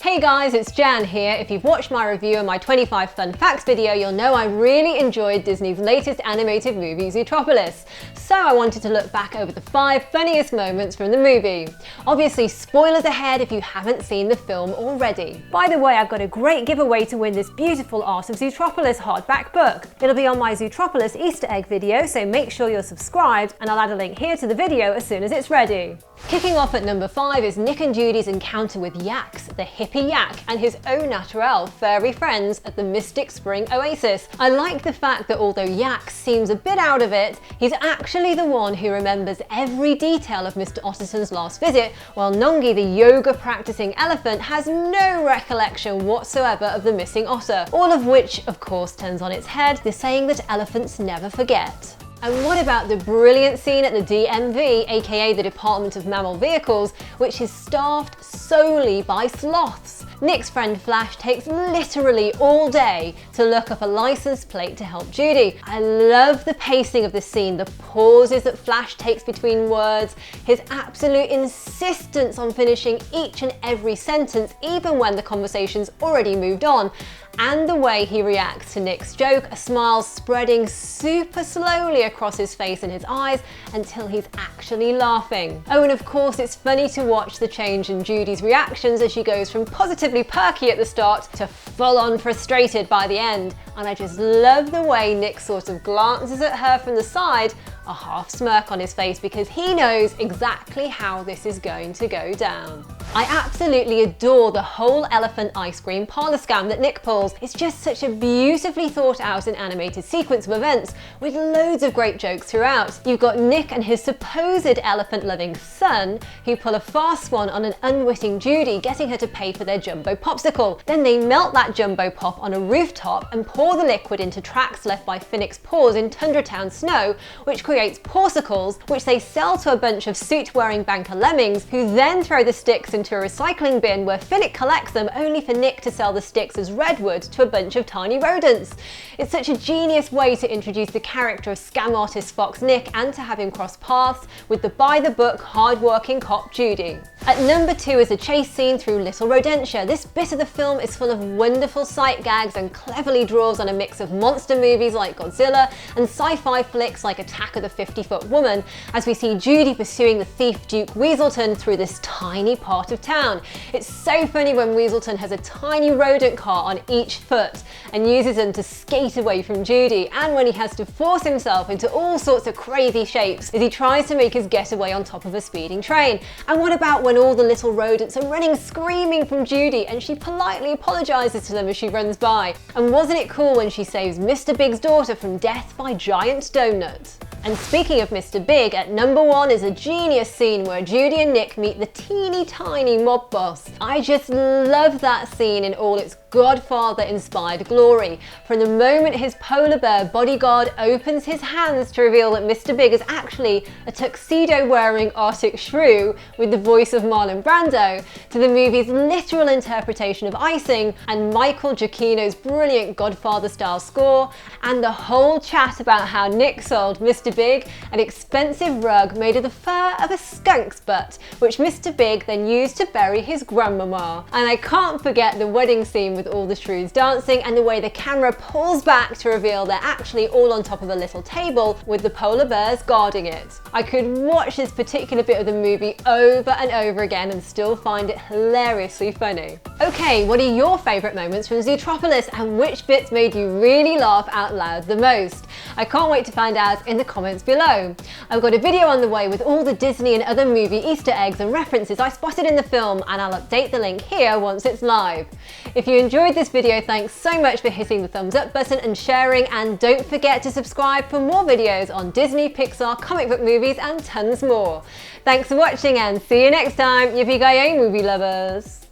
Hey guys, it's Jan here. If you've watched my review of my 25 fun facts video, you'll know I really enjoyed Disney's latest animated movie, Zootropolis. So I wanted to look back over the 5 funniest moments from the movie. Obviously, spoilers ahead if you haven't seen the film already. By the way, I've got a great giveaway to win this beautiful Art of Zootropolis hardback book. It'll be on my Zootropolis Easter egg video, so make sure you're subscribed, and I'll add a link here to the video as soon as it's ready. Kicking off at number 5 is Nick and Judy's encounter with Yaks, the hippie yak, and his au naturel furry friends at the Mystic Spring Oasis. I like the fact that although Yaks seems a bit out of it, he's actually the one who remembers every detail of Mr. Otterson's last visit, while Nongi, the yoga-practicing elephant, has no recollection whatsoever of the missing otter. All of which, of course, turns on its head the saying that elephants never forget. And what about the brilliant scene at the DMV, aka the Department of Mammal Vehicles, which is staffed solely by sloths? Nick's friend Flash takes literally all day to look up a license plate to help Judy. I love the pacing of the scene, the pauses that Flash takes between words, his absolute insistence on finishing each and every sentence even when the conversation's already moved on, and the way he reacts to Nick's joke, a smile spreading super slowly across his face and his eyes until he's actually laughing. Oh, and of course it's funny to watch the change in Judy's reactions as she goes from positively perky at the start to full-on frustrated by the end. And I just love the way Nick sort of glances at her from the side, a half smirk on his face, because he knows exactly how this is going to go down. I absolutely adore the whole elephant ice cream parlor scam that Nick pulls. It's just such a beautifully thought out and animated sequence of events with loads of great jokes throughout. You've got Nick and his supposed elephant-loving son who pull a fast one on an unwitting Judy, getting her to pay for their jumbo popsicle. Then they melt that jumbo pop on a rooftop and pour the liquid into tracks left by Finnick's paws in Tundratown snow, which creates porsicles, which they sell to a bunch of suit-wearing banker lemmings, who then throw the sticks into a recycling bin where Finnick collects them, only for Nick to sell the sticks as redwood to a bunch of tiny rodents. It's such a genius way to introduce the character of scam artist Fox Nick and to have him cross paths with the by-the-book, hard-working cop Judy. At number 2 is a chase scene through Little Rodentia. This bit of the film is full of wonderful sight gags and cleverly draws on a mix of monster movies like Godzilla and sci-fi flicks like Attack of the 50-Foot Woman, as we see Judy pursuing the thief Duke Weaselton through this tiny part of town. It's so funny when Weaselton has a tiny rodent car on each foot and uses them to skate away from Judy, and when he has to force himself into all sorts of crazy shapes as he tries to make his getaway on top of a speeding train. And what about when all the little rodents are running screaming from Judy and she politely apologizes to them as she runs by? And wasn't it cool when she saves Mr. Big's daughter from death by giant donut? And speaking of Mr. Big, at number 1 is a genius scene where Judy and Nick meet the teeny tiny mob boss. I just love that scene in all its Godfather-inspired glory. From the moment his polar bear bodyguard opens his hands to reveal that Mr. Big is actually a tuxedo-wearing Arctic shrew with the voice of Marlon Brando, to the movie's literal interpretation of icing and Michael Giacchino's brilliant Godfather-style score, and the whole chat about how Nick sold Mr. Big an expensive rug made of the fur of a skunk's butt, which Mr. Big then used to bury his grandmama. And I can't forget the wedding scene with all the shrews dancing and the way the camera pulls back to reveal they're actually all on top of a little table with the polar bears guarding it. I could watch this particular bit of the movie over and over again and still find it hilariously funny. Okay, what are your favourite moments from Zootropolis, and which bits made you really laugh out loud the most? I can't wait to find out in the comments below. I've got a video on the way with all the Disney and other movie Easter eggs and references I spotted in the film, and I'll update the link here once it's live. If you enjoyed this video, thanks so much for hitting the thumbs up button and sharing, and don't forget to subscribe for more videos on Disney, Pixar, comic book movies and tons more. Thanks for watching and see you next time, yippee-ki-yay movie lovers!